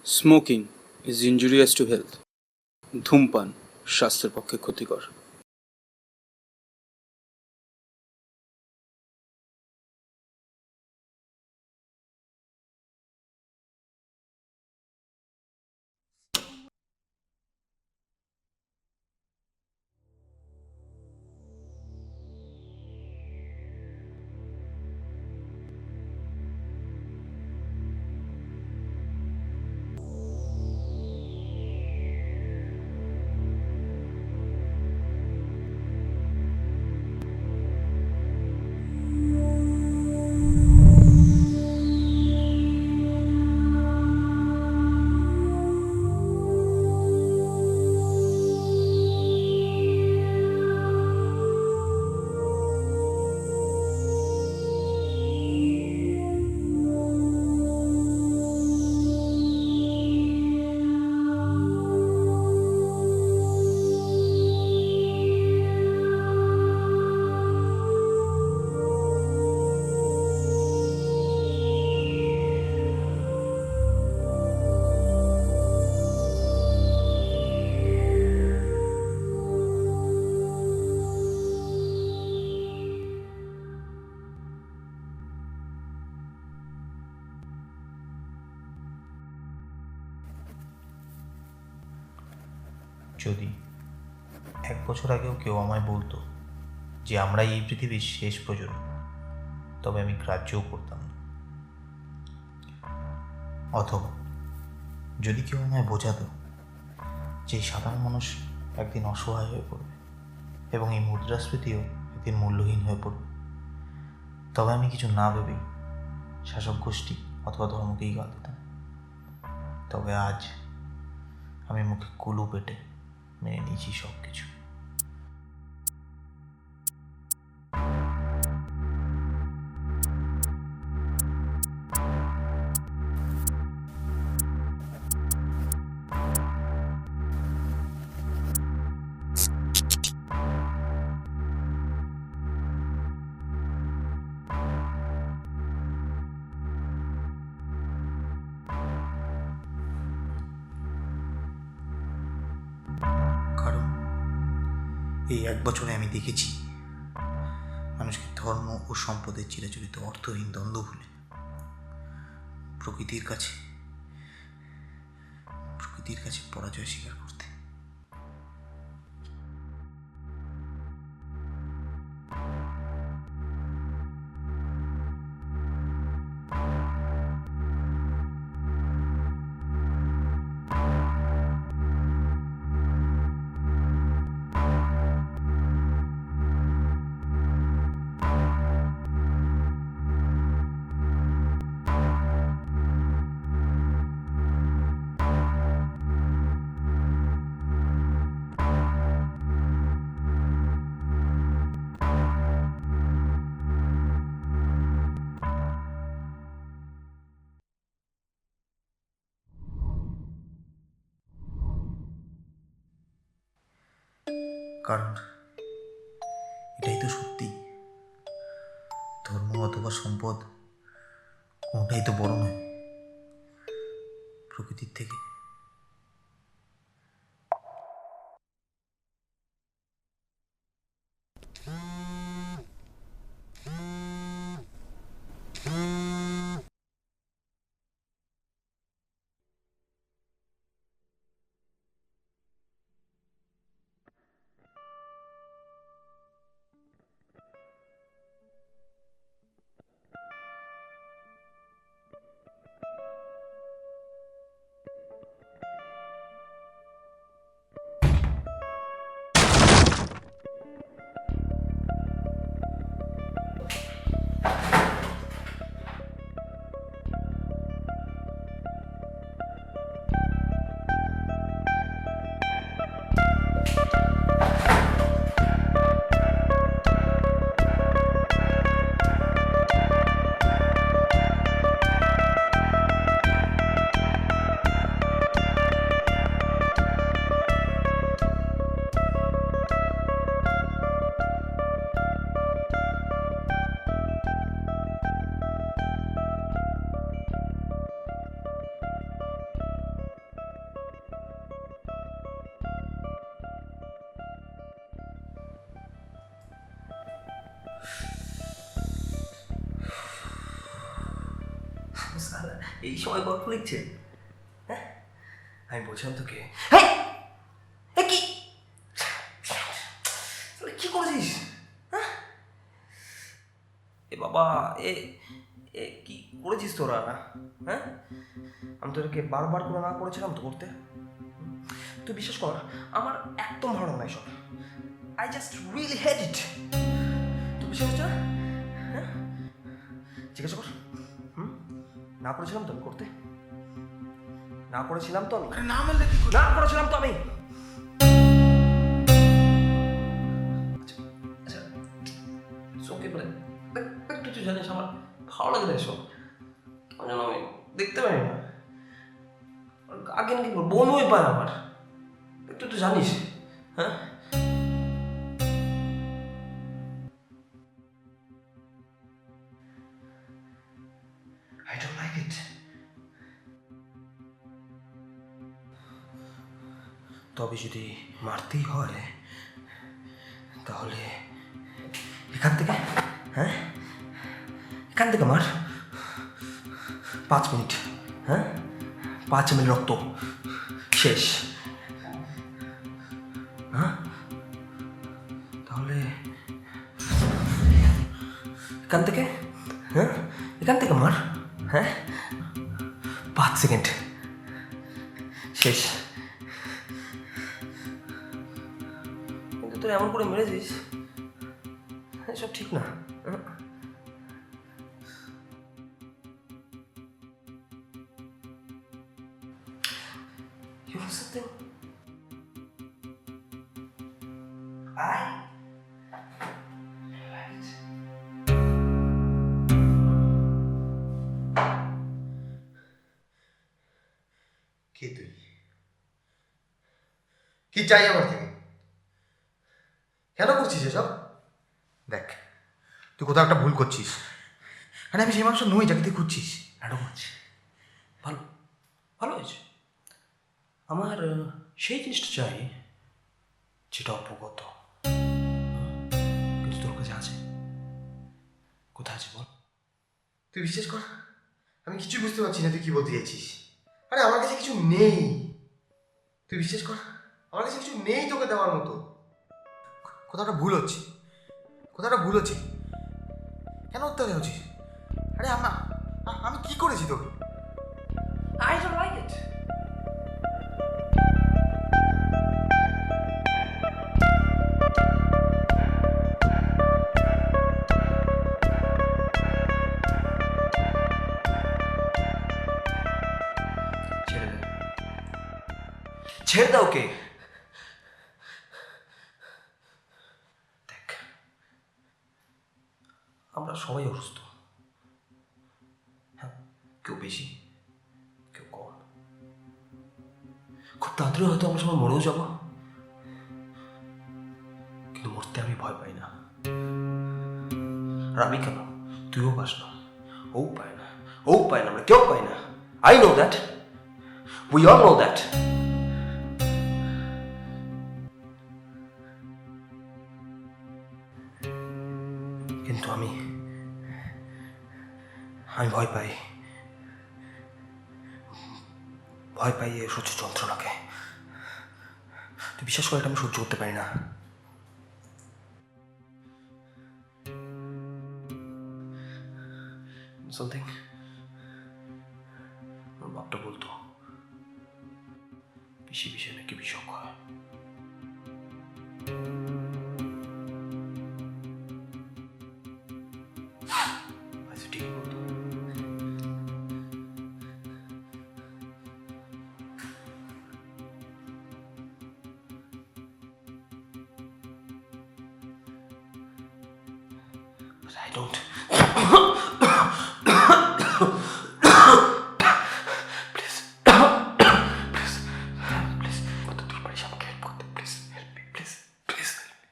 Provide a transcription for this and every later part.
Smoking is injurious to health. ধূমপান স্বাস্থ্যের পক্ষে ক্ষতিকর। যদি 1 বছর আগেও কেউ আমায় বলতো যে আমরাই এই পৃথিবীর শেষ প্রজন্ম, তবে আমি গ্রাহ্যও করতাম না। অথবা যদি কেউ আমায় বোঝাতো যে সাধারণ মানুষ একদিন অসহায় হয়ে পড়বে এবং এই মুদ্রাস্ফীতিও একদিন মূল্যহীন হয়ে পড়বে, তবে আমি কিছু না ভেবেই শাসক গোষ্ঠী অথবা ধর্মকেই গাল দিতাম। তবে আজ আমি মুখে কুলু পেটে মেনে নিয়েছি সব কিছু। কারণ এই 1 বছরে আমি দেখেছি মানুষকে ধর্ম ও সম্পদের চিরাচরিত অর্থহীন দ্বন্দ্ব ভুলে প্রকৃতির কাছে পরাজয় স্বীকার করতে। কারণ এটাই তো সত্যি, ধর্ম অথবা সম্পদ কোনটাই তো বড় নয় প্রকৃতির থেকে। এই সময় গল্প লিখছে? হ্যাঁ, আমি বলছিলাম তোকে কি কি করেছিস? হ্যাঁ এ বাবা, এ এ কি করেছিস তোরা? হ্যাঁ, আমি তোদেরকে বারবার করে না করেছিলাম তো করতে। তুই বিশ্বাস কর, আমার একদম ভালো লাগে না এসব। আই জাস্ট রিয়েলি হেট ইট। তুই বিশ্বাস হচ্ছে না? হ্যাঁ, জিজ্ঞাসা কর। না করেছিলাম তো আমি করতে, না করেছিলাম তো আমি, না মারলে কি না করেছিলাম তো আমি। আচ্ছা ওকে বলে তুই তো জানিস আমার ভালো লাগে না এসব। কেমন যেন আমি দেখতে পারি না, আগে নাকি বমই পায় আমার। তুই তো জানিস। হ্যাঁ, I don't like it. তবে যদি মারতেই হয় তাহলে এখান থেকে, হ্যাঁ এখান থেকে মার। 5 মিনিট, হ্যাঁ 5 মিনিট রক্ত শেষ। হ্যাঁ তাহলে এখান থেকে, হ্যাঁ এখান থেকে মার, হ্যাঁ 5 সেকেন্ড শেষ। কিন্তু তোর এমন করে মেরেছিস, এসব ঠিক না। You know something? I like it. কে তুই? কি চাই আমার থেকে? কেন করছিস এসব? দেখ, তুই কোথাও একটা ভুল করছিস। আরে আমি সেই মানুষ নই যাকে তুই খুঁজছিস। নাটক হচ্ছে ভালো, ভালো হয়েছে। আমার সেই জিনিসটা চাই যেটা অপগত, কিন্তু তোর কাছে আছে। কোথায় আছে বল? তুই বিশ্বাস কর, আমি কিছু বুঝতে পারছি না তুই কি বলতে চাইছিস। আরে আমার কাছে কিছু নেই। তুই বিশ্বাস কর, আমার কাছে কিছু নেই তোকে দেওয়ার মতো। কোথাও একটা ভুল হচ্ছে, কোথাও একটা ভুল হচ্ছে। কেন উত্তরে হচ্ছিস? আরে আমি কি করেছি তোকে? I don't like it. ছেড়ে দে, ছেড়ে দাও ওকে। দেখ, আমরা সবাই অসুস্থ। হ্যাঁ, কেউ বেশি, কেউ কম। খুব তাড়াতাড়ি হয়তো আমরা সবাই মরেও যাব, কিন্তু মরতে আমি ভয় পাই না। আর আমি কেন, তুইও পাস না, ও পায় না, ও পায় না, আমরা কেউ পাই না। I know that, we all know that. কিন্তু আমি ভয় পাই, ভয় পাই এই সহ্য যন্ত্রণাকে। তুই বিশ্বাস করে এটা আমি সহ্য করতে পারি না। সামথিং আমার বাপটা বলতো পিসি বিষয় নাকি বিষক হয়। আচ্ছা ঠিক বলতো। But I don't. Please. Please. Please. কত দূর পারিস আমাকে হেল্প করতে? Please help me. Please. Please help me.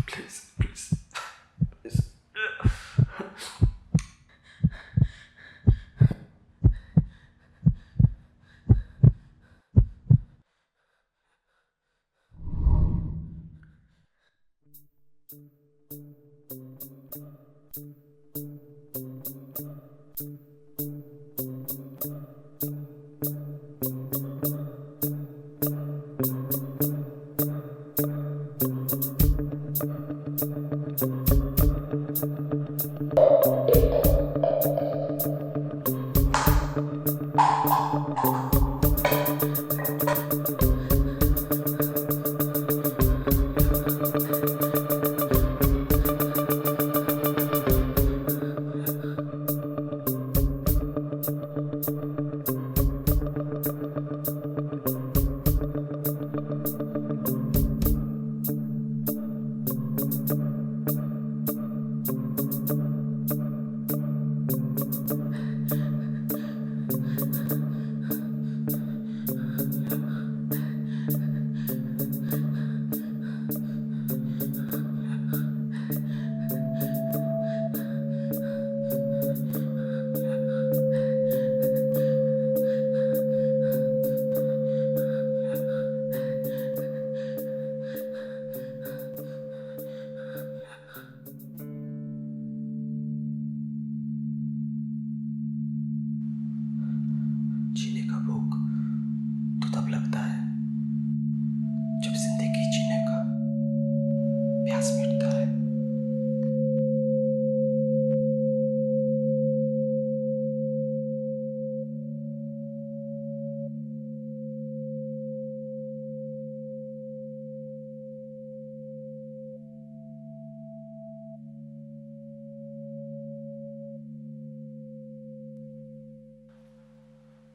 Please. Please. Please.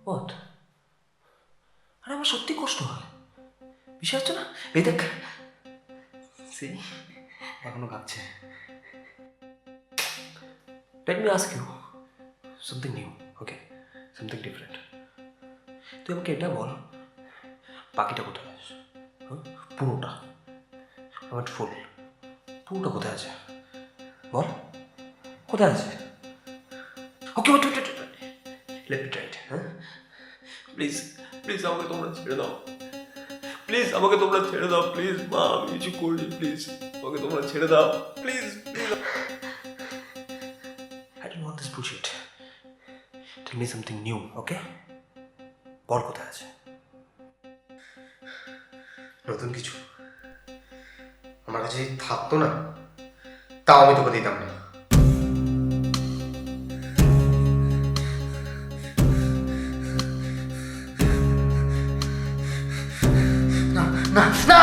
What? আরে আমার সত্যি কষ্ট হয়, বিশ্বাস হচ্ছে না? এই দেখ, সেই এখনো কাঁপছে। Let me ask you something new, okay? Something different. তুই আমাকে এটা বল, বাকিটা কোথায় আছে? হ্যাঁ? পুরোটা, আমার ফুল পুরোটা কোথায় আছে বল, কোথায় আছে? ওকে, লেট মি ট্রাই ইট। হ্যাঁ, প্লিজ প্লিজ আমাকে তোমরা ছেড়ে দাও, প্লিজ আমাকে তোমরা ছেড়ে দাও, প্লিজ মা, আমি কিছু করিনি, প্লিজ আমাকে তোমরা ছেড়ে দাও, please please. I don't want this bullshit. Tell me something new, okay? বল কোথায় আছে? নতুন কিছু আমার কাছে যদি থাকতো না, তাও আমি তোকে দিতাম না। না না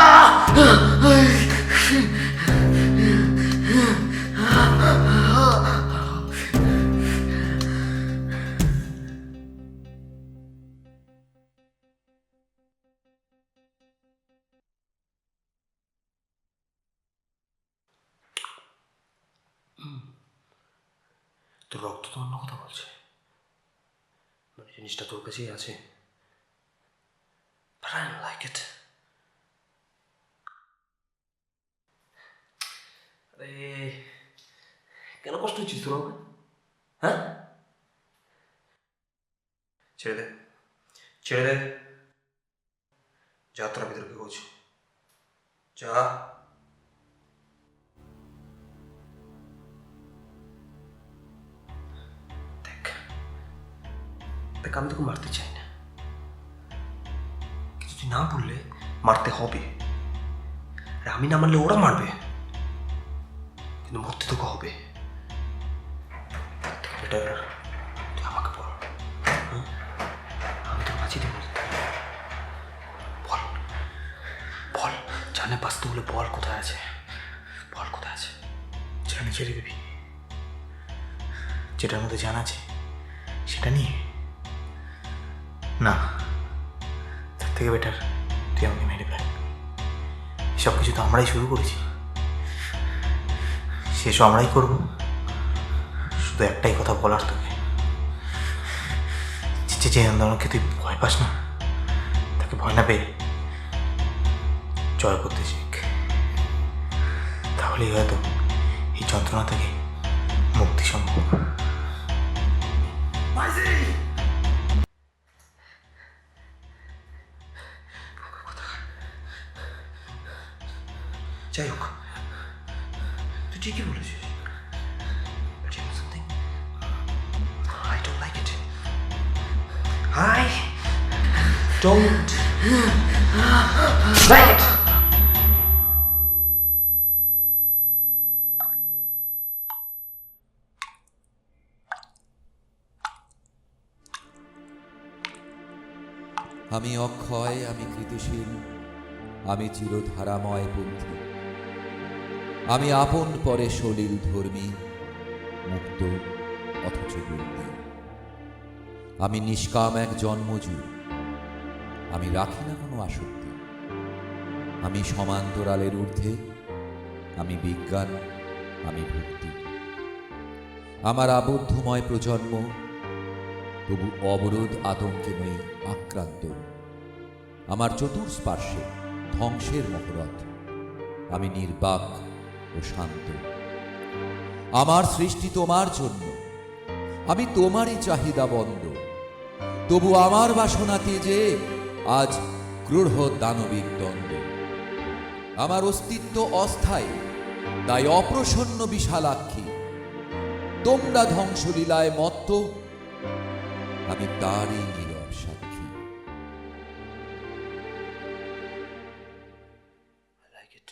তোর রক্ত তো অন্য কথা বলছে, মানে জিনিসটা তোর কাছেই আছে, but I don't like it. আরে কেন কষ্ট হচ্ছিস তোর আমাকে? হ্যাঁ, ছেড়ে দে, ছেড়ে দে, যা তোরা ভিতরে বলছি, যা। দেখ দেখ, আমি তোকে মারতে চাই না, কিন্তু তুই না বললে মারতে হবে, আর আমি না মারলে ওরা মারবে, কিন্তু মরতে তোকে হবে। বেটার তুই আমাকে বল, হ্যাঁ? আমি তোর বাঁচিয়ে দেবো, বল বল, জানে বাঁচতে হলে বল কোথায় আছে, বল কোথায় আছে। জানি ছেড়ে দিবি, যেটার মধ্যে জানা আছে সেটা নিয়ে না, তার থেকে বেটার তুই আমাকে মেরে ফেল। সব কিছু তো আমরাই শুরু করেছি, শেষও আমরাই করব। শুধু একটাই কথা বলার তোকে, যে আন্দোলনকে তুই ভয় পাস না, তাকে ভয় না পেয়ে জয় করতে শিখ, তাহলেই হয়তো এই যন্ত্রণা থেকে মুক্তি সম্ভব। যাই হোক, তুই ঠিকই বলেছিস, but you know something? I don't like it. I don't like it. আমি অক্ষয়, আমি কৃতশীল, আমি চিরধারাময় পন্থী, আমি আপন পরে সলিল ধর্মী, মুক্ত অথচ বন্দী। আমি নিষ্কাম এক জন্মজুর, আমি রাখি না কোনো আসক্তি, আমি সমান্তরালের ঊর্ধ্বে, আমি বিজ্ঞান, আমি ভক্তি। আমার আবদ্ধময় প্রজন্ম, তবু অবরোধ আতঙ্কে নই আক্রান্ত। আমার চতুর্পার্শ্বে ধ্বংসের মহরত, আমি নির্বাক ও শান্ত। আমার সৃষ্টি তোমার জন্য, আমি তোমারই চাহিদা বন্ধ, তবু আমার বাসনাতে যে আজ ক্রূঢ় দানবিক দ্বন্দ্ব। আমার অস্তিত্ব অস্থায়ী, তাই অপ্রসন্ন বিশালাক্ষী, তোমরা ধ্বংসলীলায় মত্ত, আমি তারই নীরব সাক্ষী। I like it.